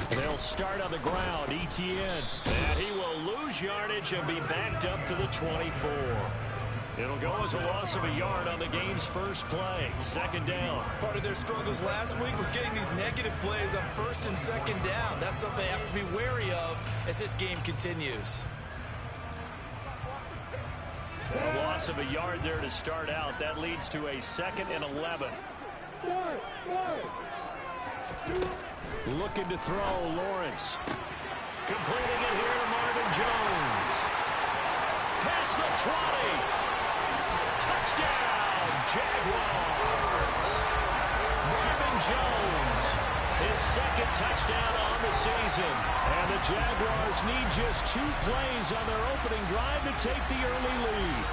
They'll start on the ground. Etienne. And he will lose yardage and be backed up to the 24. It'll go as a loss of a yard on the game's first play. Second down. Part of their struggles last week was getting these negative plays on first and second down. That's something they have to be wary of as this game continues. A loss of a yard there to start out. That leads to a 2nd and 11. Looking to throw, Lawrence. Completing it here to Marvin Jones. Past the 20. Touchdown, Jaguars. Marvin Jones, his 2nd touchdown on the season. And the Jaguars need just 2 plays on their opening drive to take the early lead.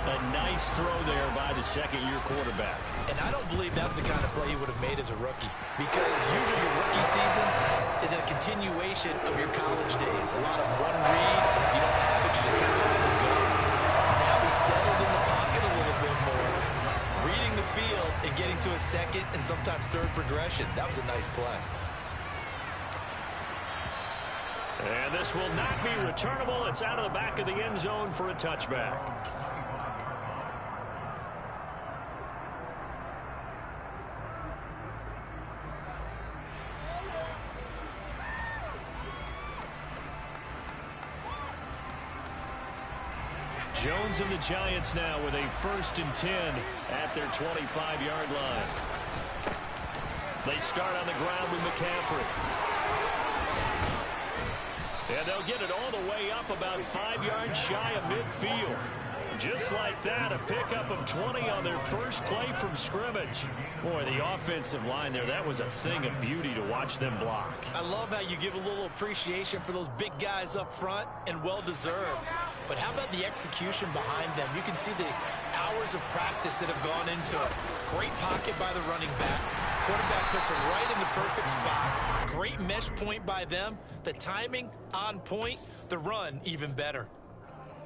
A nice throw there by the second-year quarterback. And I don't believe that was the kind of play he would have made as a rookie, because usually your rookie season is a continuation of your college days. A lot of one read, and if you don't have it, you just kind of have to go. Now he's settled in the pocket a little bit more, reading the field and getting to a second and sometimes third progression. That was a nice play. And this will not be returnable. It's out of the back of the end zone for a touchback. Jones and the Giants now with a 1st and 10 at their 25-yard line. They start on the ground with McCaffrey. And they'll get it all the way up about 5 yards shy of midfield. Just like that, a pickup of 20 on their first play from scrimmage. Boy, the offensive line there, that was a thing of beauty to watch them block. I love how you give a little appreciation for those big guys up front, and well-deserved. But how about the execution behind them? You can see the hours of practice that have gone into it. Great pocket by the running back. Quarterback puts him right in the perfect spot. Great mesh point by them. The timing on point. The run even better.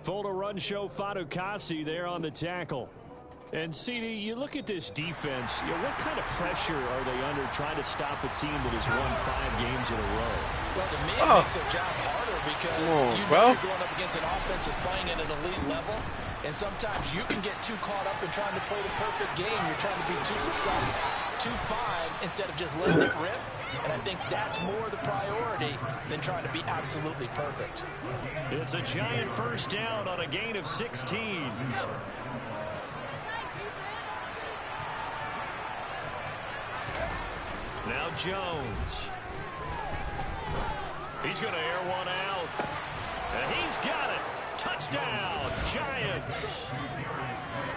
Full to run show Fatukasi there on the tackle. And CD, you look at this defense, what kind of pressure are they under trying to stop a team that has won 5 games in a row? Well, to me, it makes their job harder because you're going up against an offense that's playing at an elite level. And sometimes you can get too caught up in trying to play the perfect game. You're trying to be too precise, too fine, instead of just letting it rip. And I think that's more the priority than trying to be absolutely perfect. It's a giant first down on a gain of 16. Now Jones. He's going to air one out. And he's got it. Touchdown, Giants.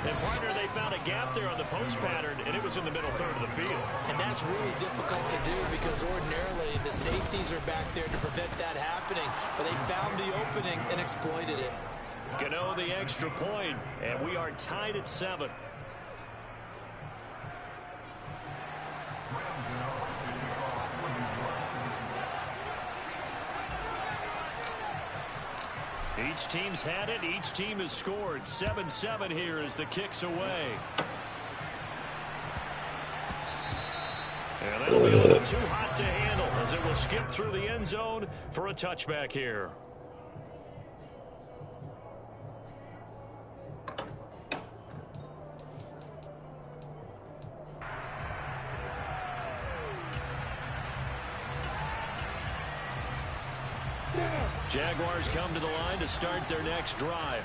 And partner, they found a gap there on the post pattern, and it was in the middle third of the field. And that's really difficult to do because ordinarily the safeties are back there to prevent that happening. But they found the opening and exploited it. Gano the extra point, and we are tied at 7. Each team's had it. Each team has scored. 7-7 here as the kick's away. And that'll be a little too hot to handle as it will skip through the end zone for a touchback here. Jaguars come to the line to start their next drive.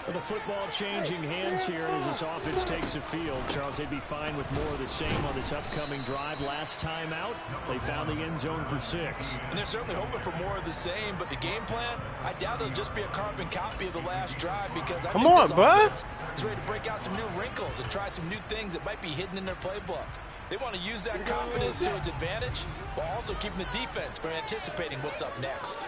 With the football changing hands here as this offense takes the field. Charles, they'd be fine with more of the same on this upcoming drive. Last time out, they found the end zone for 6. And they're certainly hoping for more of the same, but the game plan, I doubt it'll just be a carbon copy of the last drive because I think this offense is ready to break out some new wrinkles and try some new things that might be hidden in their playbook. They want to use that confidence to its advantage while also keeping the defense from anticipating what's up next.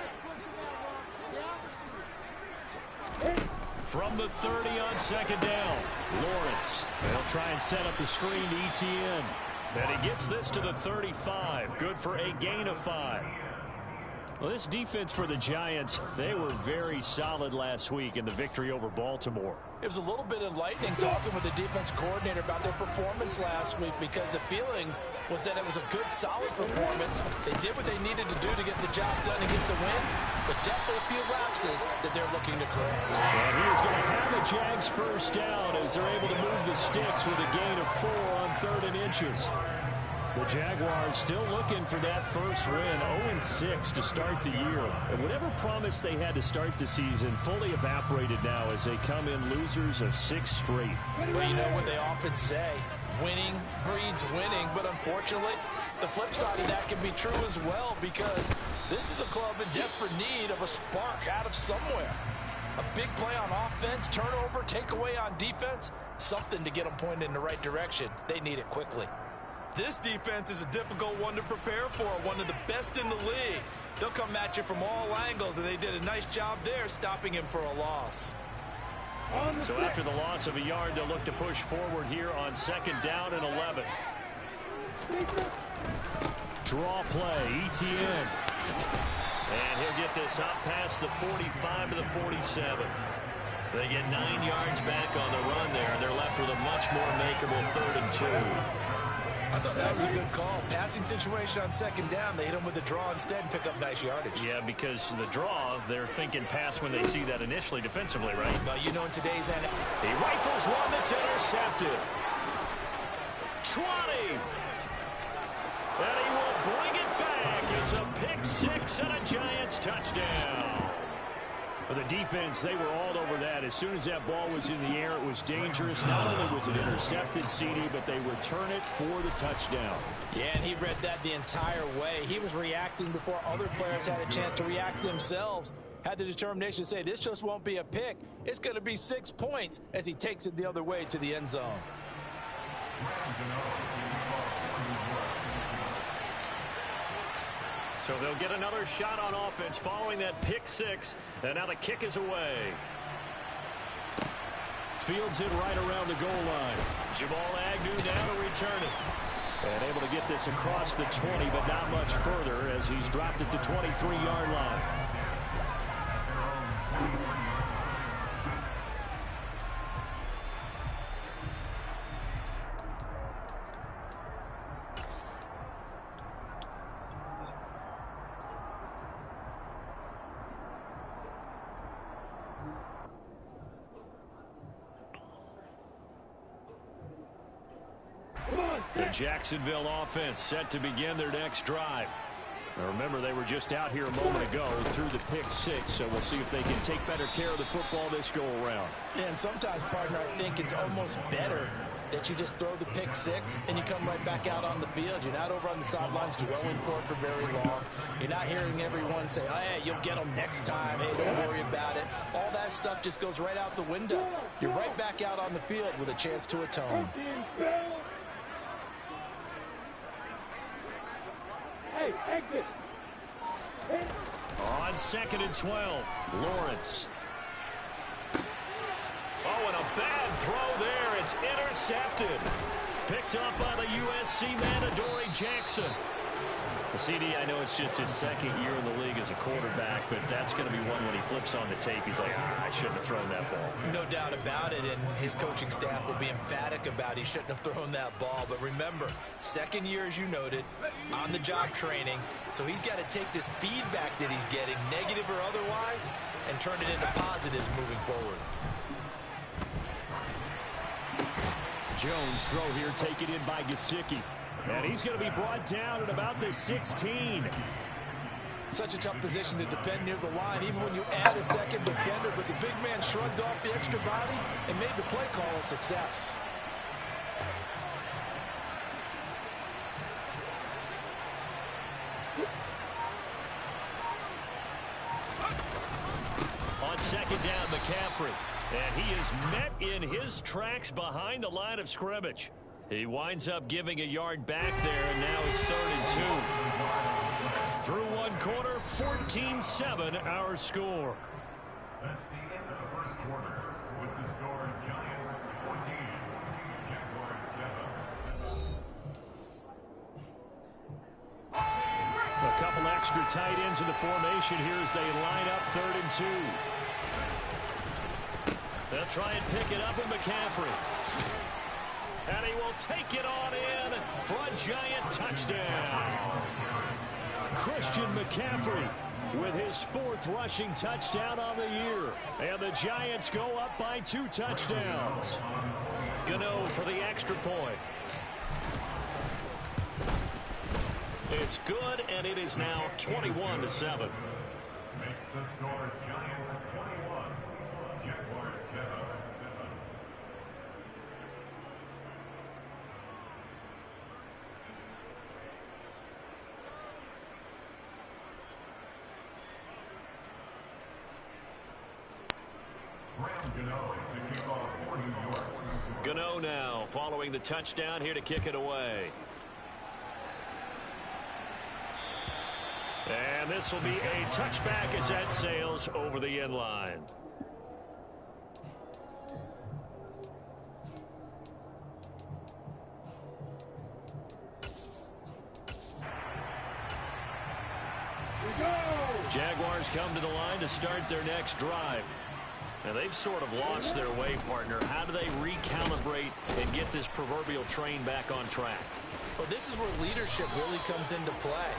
From the 30 on second down, Lawrence. They'll try and set up the screen to Etienne. And he gets this to the 35. Good for a gain of 5. Well, this defense for the Giants, they were very solid last week in the victory over Baltimore. It was a little bit enlightening talking with the defense coordinator about their performance last week, because the feeling was that it was a good, solid performance. They did what they needed to do to get the job done and get the win, but definitely a few lapses that they're looking to correct. And he is going to have the Jags first down as they're able to move the sticks with a gain of 4 on 3rd and inches. The Jaguars still looking for that first win, 0-6 to start the year. And whatever promise they had to start the season fully evaporated now as they come in losers of 6 straight. Well, you know what they often say, winning breeds winning, but unfortunately, the flip side of that can be true as well, because this is a club in desperate need of a spark out of somewhere. A big play on offense, turnover, takeaway on defense, something to get them pointed in the right direction. They need it quickly. This defense is a difficult one to prepare for, one of the best in the league. They'll come at you from all angles, and they did a nice job there stopping him for a loss. So after the loss of a yard, they'll look to push forward here on 2nd down and 11. Draw play, Etienne. And he'll get this up past the 45 to the 47. They get 9 yards back on the run there, and they're left with a much more makeable 3rd and 2. I thought that was a good call. Passing situation on 2nd down. They hit him with the draw instead and pick up nice yardage. Yeah, because the draw, they're thinking pass when they see that initially defensively, right? But you know, in today's end, he rifles one that's intercepted. 20. And he will bring it back. It's a pick 6 and a Giants touchdown. For the defense, they were all over that. As soon as that ball was in the air, it was dangerous. Not only was it intercepted, CD, but they return it for the touchdown. Yeah, and he read that the entire way. He was reacting before other players had a chance to react themselves. Had the determination to say, this just won't be a pick. It's going to be 6 points as he takes it the other way to the end zone. So they'll get another shot on offense following that pick 6. And now the kick is away. Fields it right around the goal line. Jamal Agnew now to return it. And able to get this across the 20, but not much further as he's dropped it to 23-yard line. The Jacksonville offense set to begin their next drive. Now remember, they were just out here a moment ago through the pick 6, so we'll see if they can take better care of the football this go-around. Yeah, and sometimes, partner, I think it's almost better that you just throw the pick 6 and you come right back out on the field. You're not over on the sidelines dwelling for it for very long. You're not hearing everyone say, oh, hey, you'll get them next time. Hey, don't worry about it. All that stuff just goes right out the window. You're right back out on the field with a chance to atone. Hey, exit. On 2nd and 12, Lawrence. Oh, and a bad throw there. It's intercepted. Picked up by the USC man, Adoree Jackson. The CD, I know it's just his 2nd year in the league as a quarterback, but that's going to be one when he flips on the tape. He's like, I shouldn't have thrown that ball. No doubt about it, and his coaching staff will be emphatic about he shouldn't have thrown that ball. But remember, 2nd year, as you noted, on-the-job training, so he's got to take this feedback that he's getting, negative or otherwise, and turn it into positives moving forward. Jones throw here, taken in by Gesicki. And he's going to be brought down at about the 16. Such a tough position to defend near the line, even when you add a second defender. But the big man shrugged off the extra body and made the play call a success. On 2nd down, McCaffrey. And he is met in his tracks behind the line of scrimmage. He winds up giving a yard back there, and now it's 3rd and 2. Through one quarter, 14-7 our score. That's the end of the first quarter. With the score, Giants 14, Jaguars 7. A couple extra tight ends in the formation here as they line up 3rd and 2. They'll try and pick it up with McCaffrey. And he will take it on in for a Giant touchdown. Christian McCaffrey with his 4th rushing touchdown on the year. And the Giants go up by 2 touchdowns. Gano for the extra point. It's good, and it is now 21-7. Makes the score Giants 21, Jaguars 7. Gano now following the touchdown here to kick it away. And this will be a touchback as that sails over the end line. Jaguars come to the line to start their next drive. Now, they've sort of lost their way, partner. How do they recalibrate and get this proverbial train back on track? Well, this is where leadership really comes into play.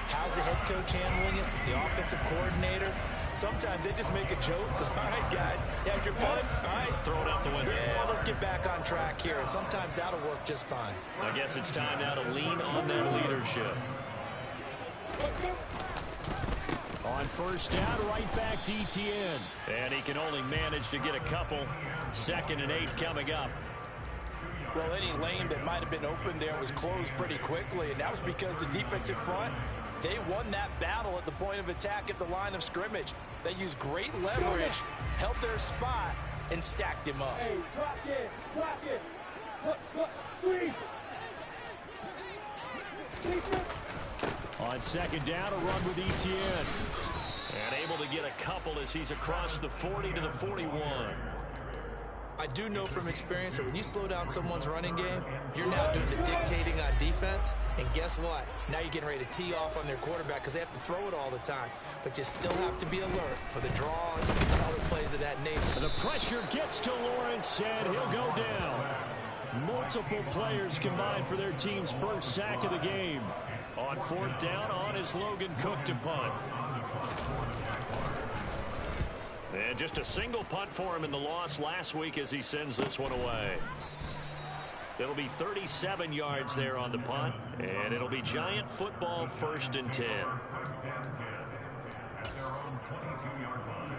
How's the head coach handling it? The offensive coordinator? Sometimes they just make a joke. All right, guys, had your punt. All right. Throw it out the window. Yeah, let's get back on track here. And sometimes that'll work just fine. I guess it's time now to lean on that leadership. On 1st down, right back to Etienne. And he can only manage to get a couple. 2nd and 8 coming up. Well, any lane that might have been open there was closed pretty quickly, and that was because the defensive front, they won that battle at the point of attack at the line of scrimmage. They used great leverage, held their spot, and stacked him up. Hey, block it. Squeeze. On 2nd down, a run with Etienne. And able to get a couple as he's across the 40 to the 41. I do know from experience that when you slow down someone's running game, you're now doing the dictating on defense. And guess what? Now you're getting ready to tee off on their quarterback because they have to throw it all the time. But you still have to be alert for the draws and other plays of that nature. The pressure gets to Lawrence, and he'll go down. Multiple players combined for their team's 1st sack of the game. On 4th down, on is Logan Cook to punt. And just a single punt for him in the loss last week as he sends this one away. It'll be 37 yards there on the punt, and it'll be Giant football 1st and 10. At their own 22-yard line.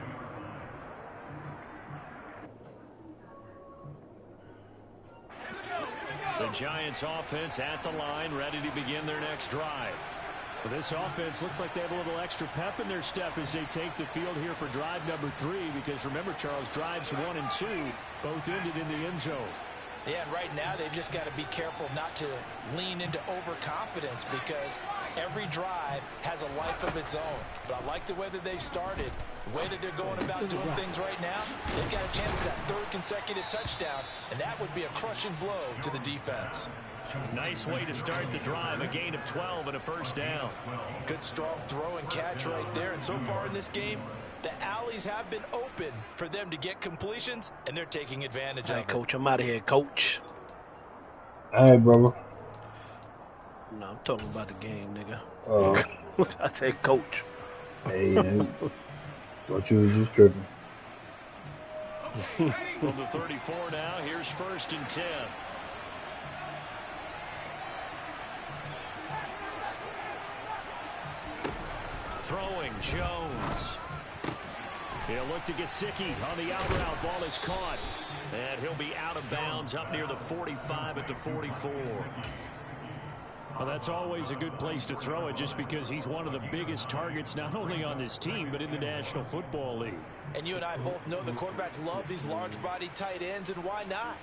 The Giants offense at the line, ready to begin their next drive. Well, this offense looks like they have a little extra pep in their step as they take the field here for drive number 3, because remember, Charles, drives 1 and 2 both ended in the end zone. Yeah, and right now they've just got to be careful not to lean into overconfidence because every drive has a life of its own. But I like the way that they've started, the way that they're going about doing things right now. They've got a chance for that 3rd consecutive touchdown, and that would be a crushing blow to the defense. Nice way to start the drive, a gain of 12 and a 1st down. Good strong throw and catch right there. And so far in this game, the alleys have been open for them to get completions, and they're taking advantage of it. Coach, I'm out of here, Coach. All right, brother. No, I'm talking about the game, nigga. Oh. I say Coach. Hey, thought you was just tripping. From the 34 now, here's 1st and 10. Throwing, Jones. He'll look to Gesicki on the out route. Ball is caught. And he'll be out of bounds up near the 45 at the 44. Well, that's always a good place to throw it just because he's one of the biggest targets not only on this team but in the National Football League. And you and I both know the quarterbacks love these large-bodied tight ends, and why not?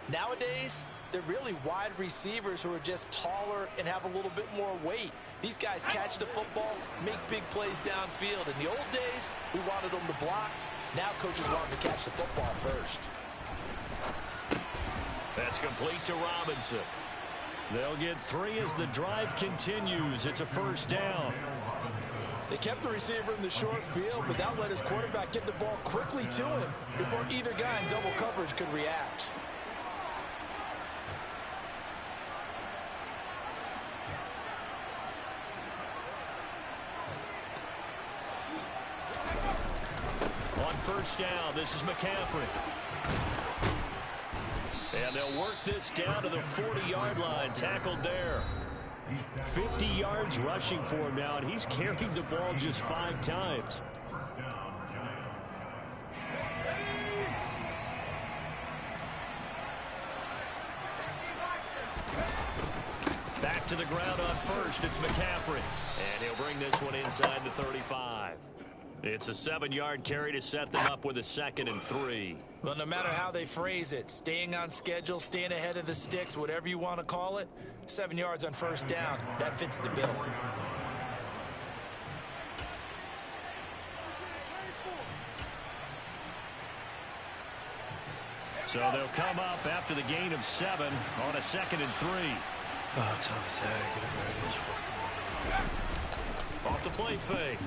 Nowadays, they're really wide receivers who are just taller and have a little bit more weight. These guys catch the football, make big plays downfield. In the old days, we wanted them to block. Now coaches want them to catch the football first. That's complete to Robinson. They'll get 3 as the drive continues. It's a first down. They kept the receiver in the short field, but that let his quarterback get the ball quickly to him before either guy in double coverage could react. On first down, this is McCaffrey. And they'll work this down to the 40-yard line, tackled there. 50 yards rushing for him now, and he's carried the ball just 5 times. Back to the ground on first, it's McCaffrey. And he'll bring this one inside the 35. It's a 7-yard carry to set them up with a 2nd and 3. Well, no matter how they phrase it, staying on schedule, staying ahead of the sticks, whatever you want to call it, 7 yards on first down, that fits the bill. So they'll come up after the gain of 7 on a 2nd and 3. Oh, Tommy Tag, get him ready. Off the play fake,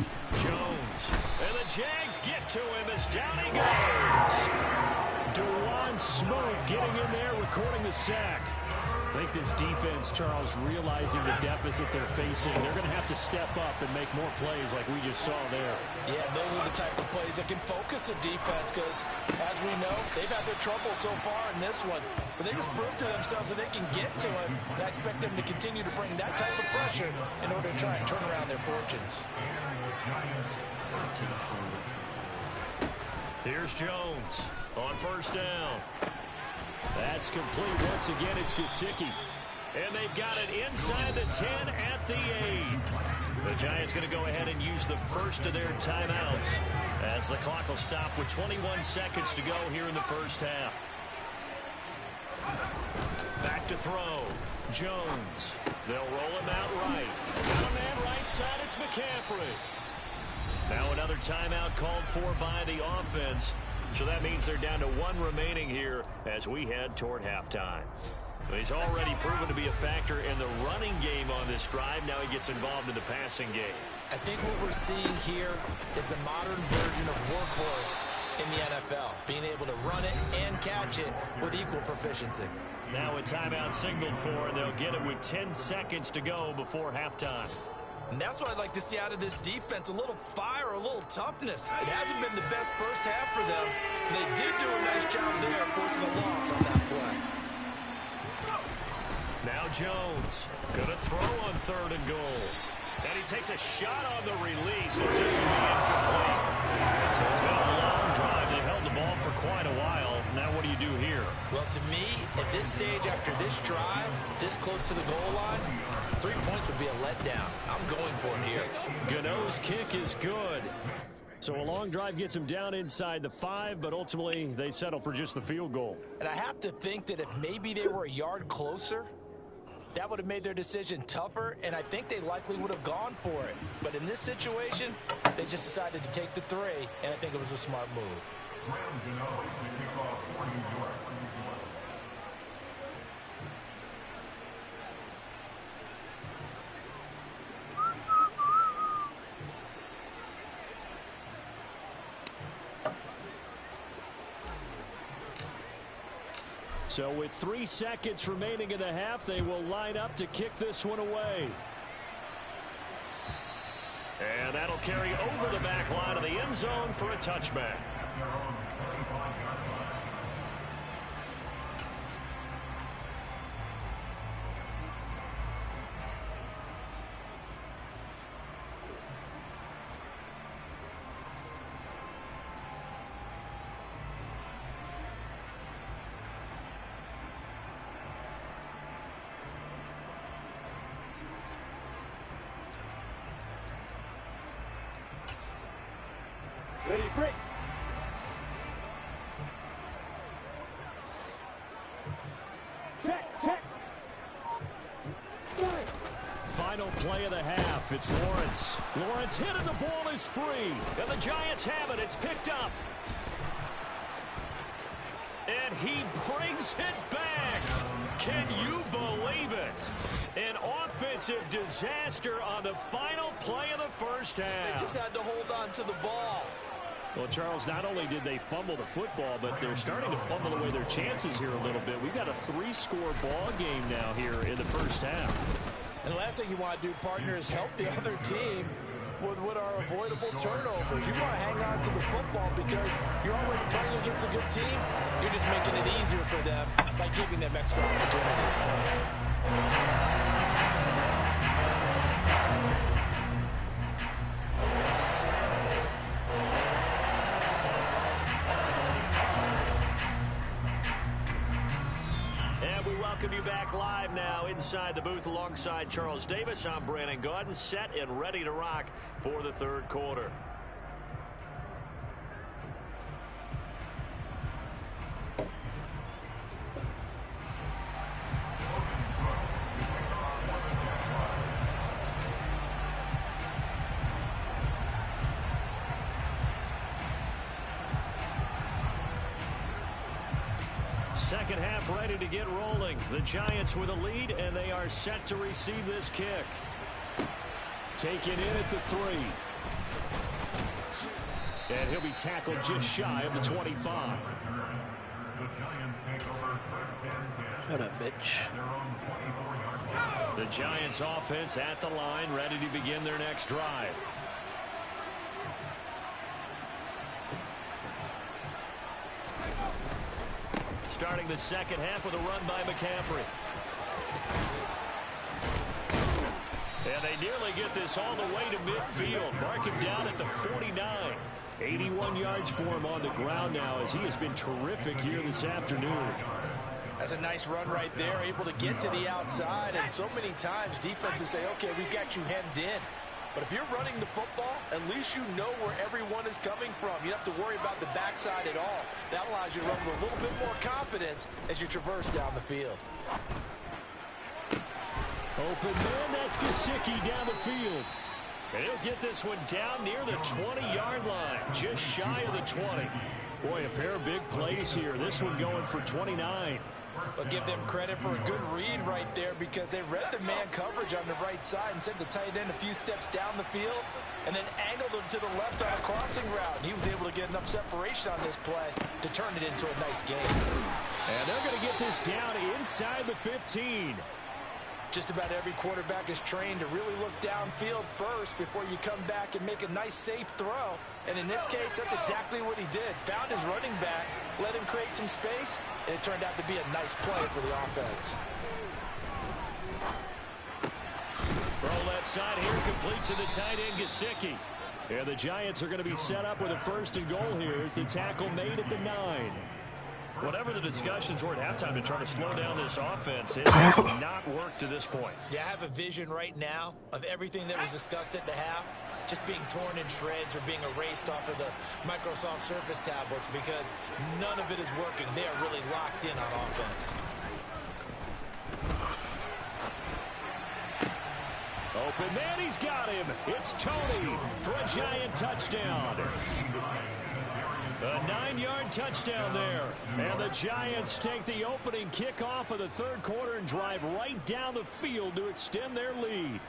Jones. And the Jags get to him as down he goes. DeJuan Smoke getting in there, recording the sack. I think this defense, Charles, realizing the deficit they're facing, they're going to have to step up and make more plays like we just saw there. Yeah, those are the type of plays that can focus a defense because, as we know, they've had their trouble so far in this one. But they just proved to themselves that they can get to him. And I expect them to continue to bring that type of pressure in order to try and turn around their fortunes. Here's Jones on first down. That's complete. Once again, it's Gesicki. And they've got it inside the 10 at the 8. The Giants going to go ahead and use the first of their timeouts as the clock will stop with 21 seconds to go here in the first half. Back to throw. Jones. They'll roll him out right. Got a man right side. It's McCaffrey. Now another timeout called for by the offense. So that means they're down to 1 remaining here as we head toward halftime. He's already proven to be a factor in the running game on this drive. Now he gets involved in the passing game. I think what we're seeing here is the modern version of workhorse in the NFL, being able to run it and catch it with equal proficiency. Now a timeout signaled for, and they'll get it with 10 seconds to go before halftime. And that's what I'd like to see out of this defense, a little fire, a little toughness. It hasn't been the best first half for them. They did do a nice job there, forcing a loss on that play. Now Jones, gonna throw on 3rd and goal. And he takes a shot on the release. It's just incomplete. So it's been a long drive. They've held the ball for quite a while. Now what do you do here? Well, to me, at this stage, after this drive, this close to the goal line, 3 points would be a letdown. I'm going for it here. Gano's kick is good. So a long drive gets him down inside the 5, but ultimately they settle for just the field goal. And I have to think that if maybe they were a yard closer, that would have made their decision tougher, and I think they likely would have gone for it. But in this situation, they just decided to take the 3, and I think it was a smart move. So with 3 seconds remaining in the half, they will line up to kick this one away. And that'll carry over the back line of the end zone for a touchback. Ready, break. Check. Final play of the half. It's Lawrence. Lawrence hit and the ball is free. And the Giants have it. It's picked up. And he brings it back. Can you believe it? defensive disaster on the final play of the first half. They just had to hold on to the ball. Well, Charles, not only did they fumble the football, but they're starting to fumble away their chances here a little bit. We've got a 3-score ball game now here in the first half. And the last thing you want to do, partner, is help the other team with what are avoidable turnovers. You want to hang on to the football because you're already playing against a good team. You're just making it easier for them by giving them extra opportunities. Welcome you back live now inside the booth alongside Charles Davis. I'm Brandon Gaudin, set and ready to rock for the third quarter. Second half ready to get rolling. The Giants with a lead, and they are set to receive this kick. Taken in at the 3. And he'll be tackled just shy of the 25. Shut up, bitch. The Giants offense at the line, ready to begin their next drive. Starting the second half with a run by McCaffrey. And they nearly get this all the way to midfield. Mark him down at the 49. 81 yards for him on the ground now as he has been terrific here this afternoon. That's a nice run right there, able to get to the outside. And so many times defenses say, okay, we got you hemmed in. But if you're running the football, at least you know where everyone is coming from. You don't have to worry about the backside at all. That allows you to run with a little bit more confidence as you traverse down the field. Open man, that's Gesicki down the field. And he'll get this one down near the 20-yard line, just shy of the 20. Boy, a pair of big plays here. This one going for 29. I'll give them credit for a good read right there because they read the man coverage on the right side and sent the tight end a few steps down the field and then angled him to the left on a crossing route. And he was able to get enough separation on this play to turn it into a nice game. And they're going to get this down inside the 15. Just about every quarterback is trained to really look downfield first before you come back and make a nice, safe throw. And in this case, that's exactly what he did. Found his running back, let him create some space, and it turned out to be a nice play for the offense. Throw left side here, complete to the tight end, Gesicki. And the Giants are going to be set up with a 1st and goal here as the tackle made at the 9. Whatever the discussions were at halftime to try to slow down this offense, it has not worked to this point. Yeah, I have a vision right now of everything that was discussed at the half just being torn in shreds or being erased off of the Microsoft Surface tablets because none of it is working. They are really locked in on offense. Open man, he's got him. It's Tony for a Giant touchdown. A 9-yard touchdown there. And the Giants take the opening kickoff of the third quarter and drive right down the field to extend their lead.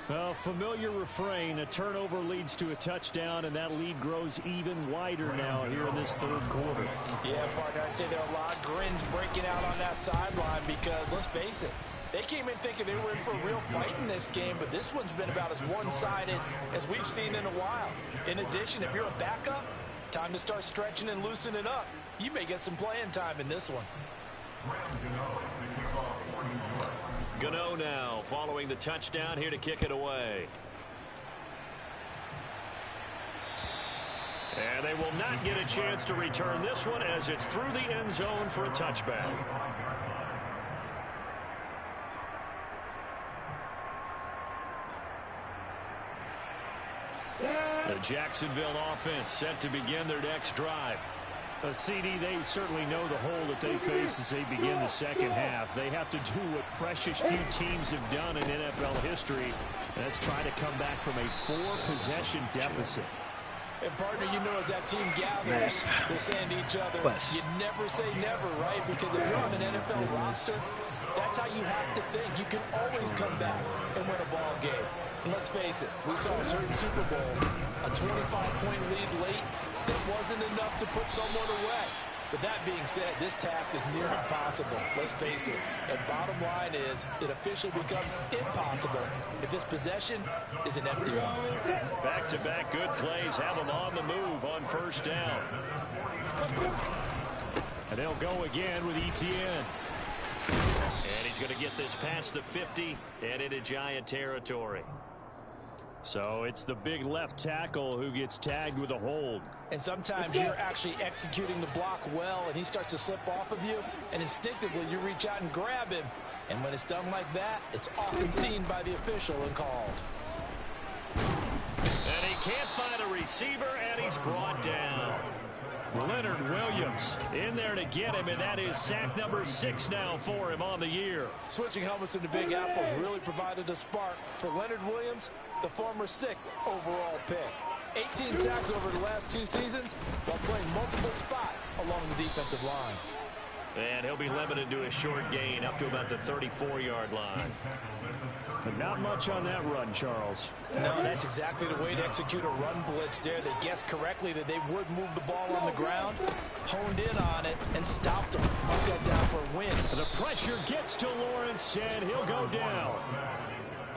Well, familiar refrain, a turnover leads to a touchdown, and that lead grows even wider now here in this third quarter. Yeah, partner, I'd say there are a lot of grins breaking out on that sideline because, let's face it, they came in thinking they were in for a real fight in this game, but this one's been about as one-sided as we've seen in a while. In addition, if you're a backup, time to start stretching and loosening up. You may get some playing time in this one. Gano now following the touchdown here to kick it away. And they will not get a chance to return this one as it's through the end zone for a touchback. The Jacksonville offense set to begin their next drive. CD, they certainly know the hole that they face as they begin the second half. They have to do what precious few teams have done in NFL history. That's try to come back from a 4-possession deficit. And partner, you know, as that team gathers, they're saying to each other, you never say never, right? Because if you're on an NFL roster, that's how you have to think. You can always come back and win a ball game. And let's face it, we saw a certain Super Bowl, a 25-point lead late that wasn't enough to put someone away. But that being said, this task is near impossible. Let's face it. And bottom line is, it officially becomes impossible if this possession is an empty one. Back-to-back good plays have them on the move on first down. And they'll go again with Etienne. And he's going to get this past the 50 and into Giant territory. So it's the big left tackle who gets tagged with a hold. And sometimes you're actually executing the block well, and he starts to slip off of you, and instinctively you reach out and grab him. And when it's done like that, it's often seen by the official and called. And he can't find a receiver, and he's brought down. Leonard Williams in there to get him, and that is sack number 6 now for him on the year. Switching helmets into Big Apples really provided a spark for Leonard Williams, the former 6th overall pick. 18 sacks over the last 2 seasons while playing multiple spots along the defensive line. And he'll be limited to a short gain up to about the 34-yard line. But not much on that run, Charles. No, that's exactly the way to execute a run blitz there. They guessed correctly that they would move the ball on the ground, honed in on it, and stopped them. Mark that down for a win. The pressure gets to Lawrence, and he'll go down.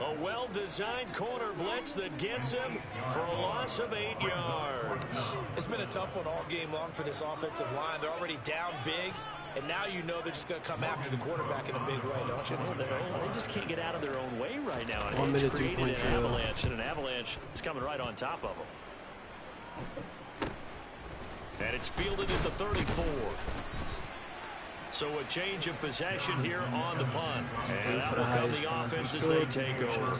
A well-designed corner blitz that gets him for a loss of 8 yards. It's been a tough one all game long for this offensive line. They're already down big, and now you know they're just going to come after the quarterback in a big way, don't you? Well, they just can't get out of their own way right now. And 1 minute, it's created an avalanche, and an avalanche is coming right on top of them. And it's fielded at the 34. So a change of possession here on the punt. And that will come the offense as they take over.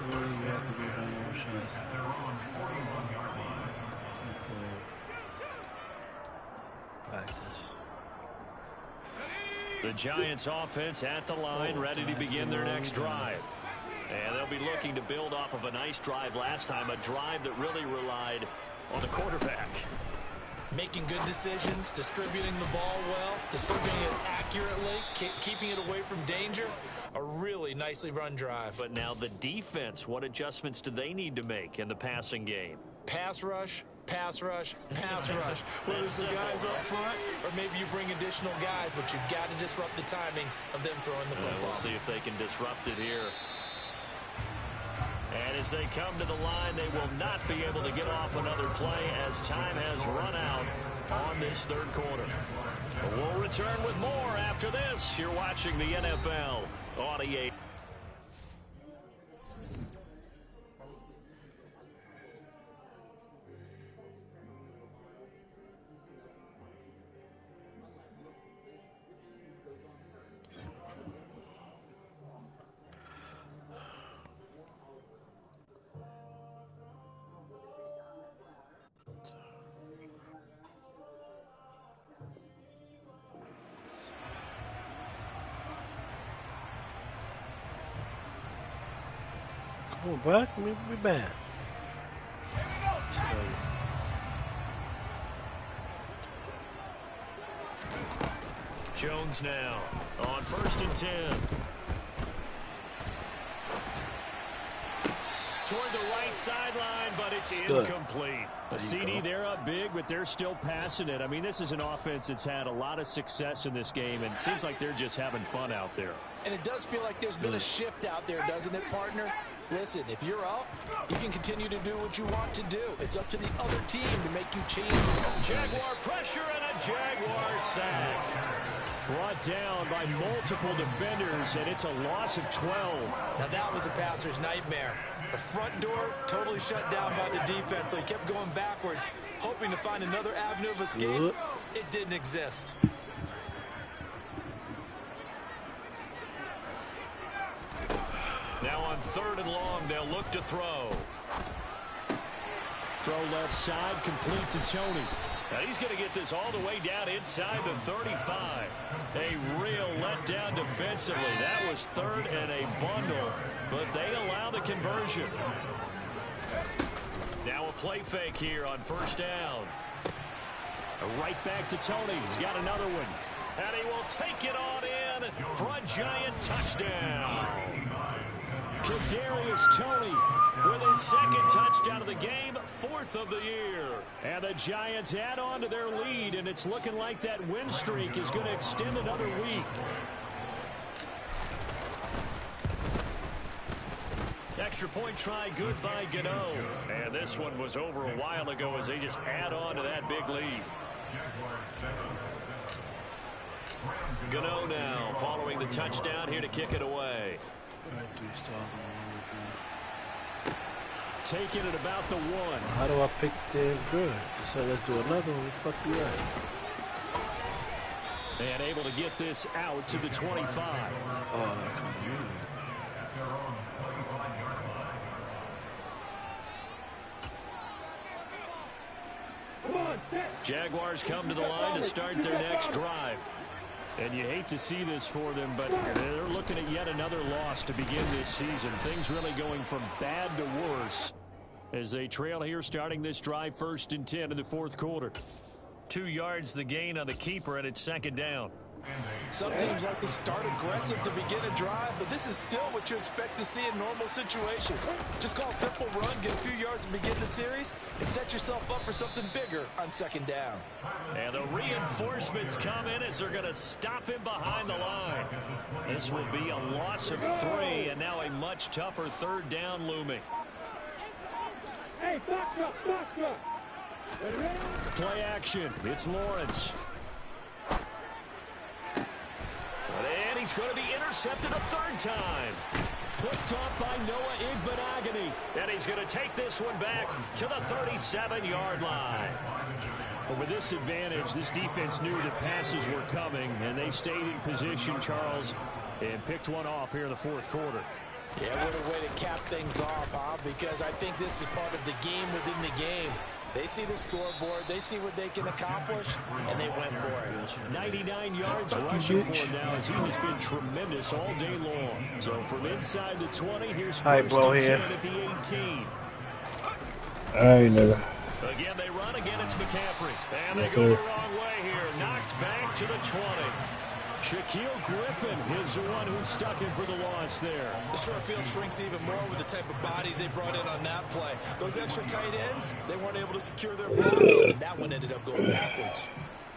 The Giants offense at the line, ready to begin their next drive. And they'll be looking to build off of a nice drive last time, a drive that really relied on the quarterback. Making good decisions, distributing the ball well, distributing it accurately, keeping it away from danger. A really nicely run drive. But now the defense, what adjustments do they need to make in the passing game? Pass rush, pass rush, pass rush. Whether it's the guys up front or maybe you bring additional guys, but you've got to disrupt the timing of them throwing the football. We'll see if they can disrupt it here. And as they come to the line, they will not be able to get off another play as time has run out on this third quarter. But we'll return with more after this. You're watching the NFL on EA. Come on, bro. Come here, be bad. Jones now on 1st and 10. Toward the right sideline, but it's incomplete. The CD, they're up big, but they're still passing it. I mean, this is an offense that's had a lot of success in this game, and it seems like they're just having fun out there. And it does feel like there's been a shift out there, doesn't it, partner? Listen, if you're up, you can continue to do what you want to do. It's up to the other team to make you change. Jaguar pressure and a Jaguar sack. Brought down by multiple defenders, and it's a loss of 12. Now that was a passer's nightmare. The front door totally shut down by the defense, so he kept going backwards, hoping to find another avenue of escape. It didn't exist. Now on 3rd and long, they'll look to throw. Throw left side, complete to Tony. Now he's going to get this all the way down inside the 35. A real letdown defensively. That was 3rd and a bundle, but they allow the conversion. Now a play fake here on first down. Right back to Tony. He's got another one. And he will take it on in for a Giant touchdown. Kadarius Toney with his second touchdown of the game, 4th of the year. And the Giants add on to their lead, and it's looking like that win streak is going to extend another week. Extra point try good by Gano. And this one was over a while ago as they just add on to that big lead. Gano now following the touchdown here to kick it away. Taking it about the 1. How do I pick them good? So let's do another one. Fuck you up. And able to get this out to the 25. Oh, come on. Jaguars come to the line to start their next drive. And you hate to see this for them, but they're looking at yet another loss to begin this season. Things really going from bad to worse as they trail here starting this drive 1st and 10 in the 4th quarter. 2 yards the gain on the keeper, and it's 2nd down. Some teams like to start aggressive to begin a drive, but this is still what you expect to see in normal situations. Just call a simple run, get a few yards to begin the series, and set yourself up for something bigger on 2nd down. And the reinforcements come in as they're going to stop him behind the line. This will be a loss of 3, and now a much tougher 3rd down looming. Hey, stop. Play action. It's Lawrence. And he's going to be intercepted a 3rd time. Picked off by Noah Igbinoghene. And he's going to take this one back to the 37-yard line. But with this advantage, this defense knew that passes were coming, and they stayed in position, Charles, and picked one off here in the 4th quarter. Yeah, what a way to cap things off, Bob, because I think this is part of the game within the game. They see the scoreboard, they see what they can accomplish, and they went for it. 99 yards rushing for him now as he has been tremendous all day long. So from inside the 20, here's 1st and 10 at the 18. I never. Again, they run. Again, it's McCaffrey. And they go the wrong way here. Knocked back to the 20. Shaquille Griffin is the one who stuck him for the loss there. The short field shrinks even more with the type of bodies they brought in on that play. Those extra tight ends, they weren't able to secure their blocks, and that one ended up going backwards.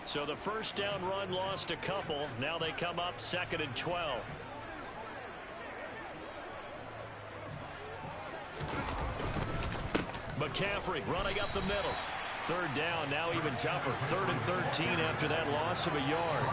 So the 1st down run lost a couple. Now they come up 2nd and 12. McCaffrey running up the middle. 3rd down, now even tougher. 3rd and 13 after that loss of a yard.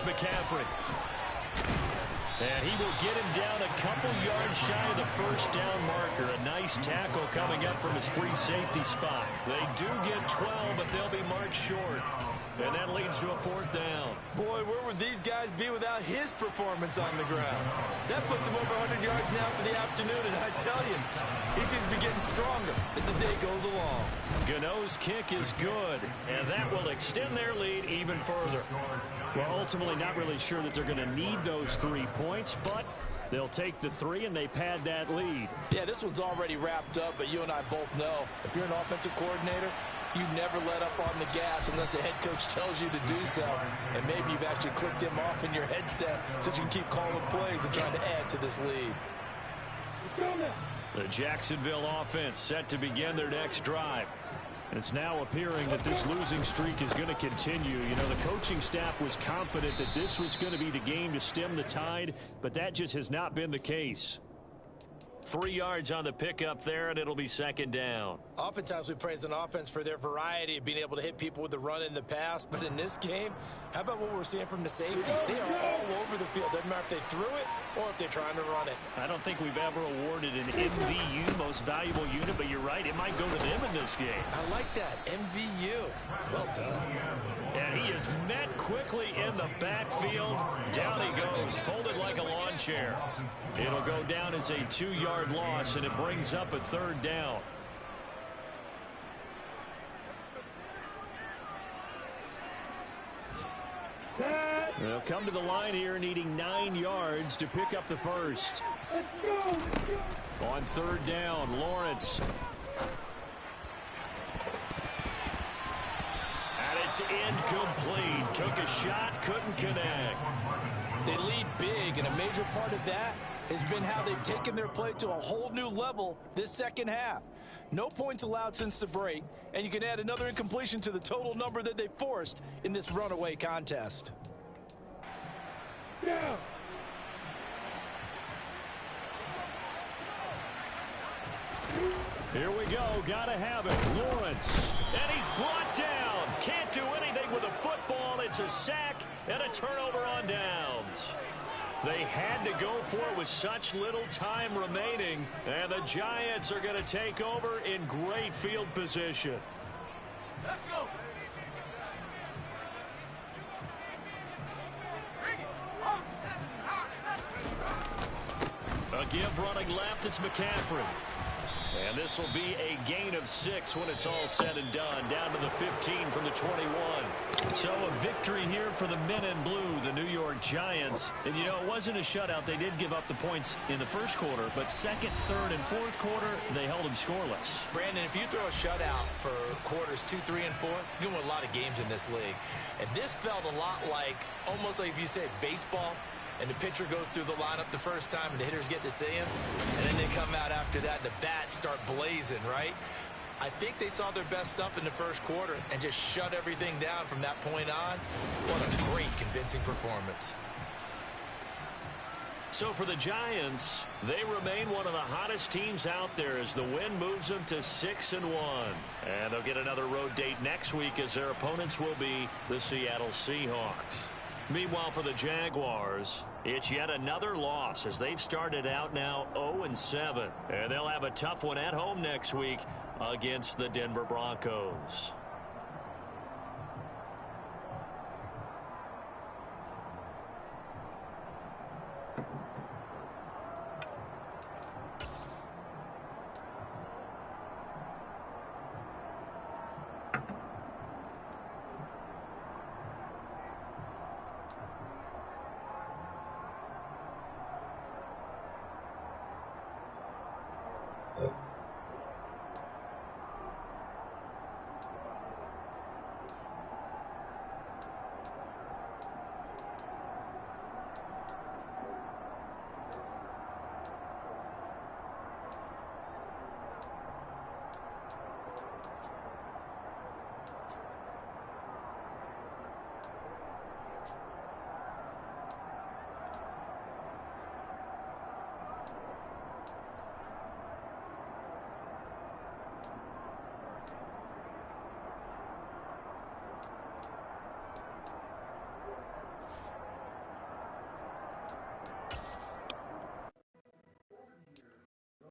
McCaffrey. And he will get him down a couple yards shy of the 1st down marker. A nice tackle coming up from his free safety spot. They do get 12, but they'll be marked short. And that leads to a 4th down. Boy, where would these guys be without his performance on the ground? That puts him over 100 yards now for the afternoon, and I tell you, he seems to be getting stronger as the day goes along. Gano's kick is good, and that will extend their lead even further. Well, ultimately, not really sure that they're going to need those 3 points, but they'll take the 3 and they pad that lead. Yeah, this one's already wrapped up, but you and I both know if you're an offensive coordinator, you never let up on the gas unless the head coach tells you to do so. And maybe you've actually clicked him off in your headset so you can keep calling plays and trying to add to this lead. The Jacksonville offense set to begin their next drive. And it's now appearing that this losing streak is going to continue. You know, the coaching staff was confident that this was going to be the game to stem the tide, but that just has not been the case. 3 yards on the pickup there, and it'll be second down. Oftentimes we praise an offense for their variety of being able to hit people with the run in the pass, but in this game, how about what we're seeing from the safeties? They are all over the field. Doesn't matter if they threw it or if they're trying to run it. I don't think we've ever awarded an MVU, most valuable unit, but you're right, it might go to them in this game. I like that, MVU. Well done. And he is met quickly in the backfield. Down he goes, folded like a lawn chair. It'll go down as a 2-yard loss, and it brings up a third down. They'll come to the line here needing 9 yards to pick up the first. On third down, Lawrence. And it's incomplete. Took a shot, couldn't connect. They lead big, and a major part of that has been how they've taken their play to a whole new level this second half. No points allowed since the break, and you can add another incompletion to the total number that they forced in this runaway contest. Down. Here we go. Gotta have it. Lawrence. And he's brought down. Can't do anything with a football. It's a sack and a turnover on downs. They had to go for it with such little time remaining. And the Giants are going to take over in great field position. Let's go. A give running left. It's McCaffrey. And this will be a gain of 6 when it's all said and done. Down to the 15 from the 21. So a victory here for the men in blue, the New York Giants. And, you know, it wasn't a shutout. They did give up the points in the first quarter. But second, third, and fourth quarter, they held them scoreless. Brandon, if you throw a shutout for quarters 2, 3, and 4, you're going to win a lot of games in this league. And this felt a lot like, almost like if you said baseball, and the pitcher goes through the lineup the first time and the hitters get to see him, and then they come out after that and the bats start blazing, right? I think they saw their best stuff in the first quarter and just shut everything down from that point on. What a great, convincing performance. So for the Giants, they remain one of the hottest teams out there as the win moves them to 6-1. And they'll get another road date next week as their opponents will be the Seattle Seahawks. Meanwhile, for the Jaguars, it's yet another loss as they've started out now 0-7. And they'll have a tough one at home next week against the Denver Broncos.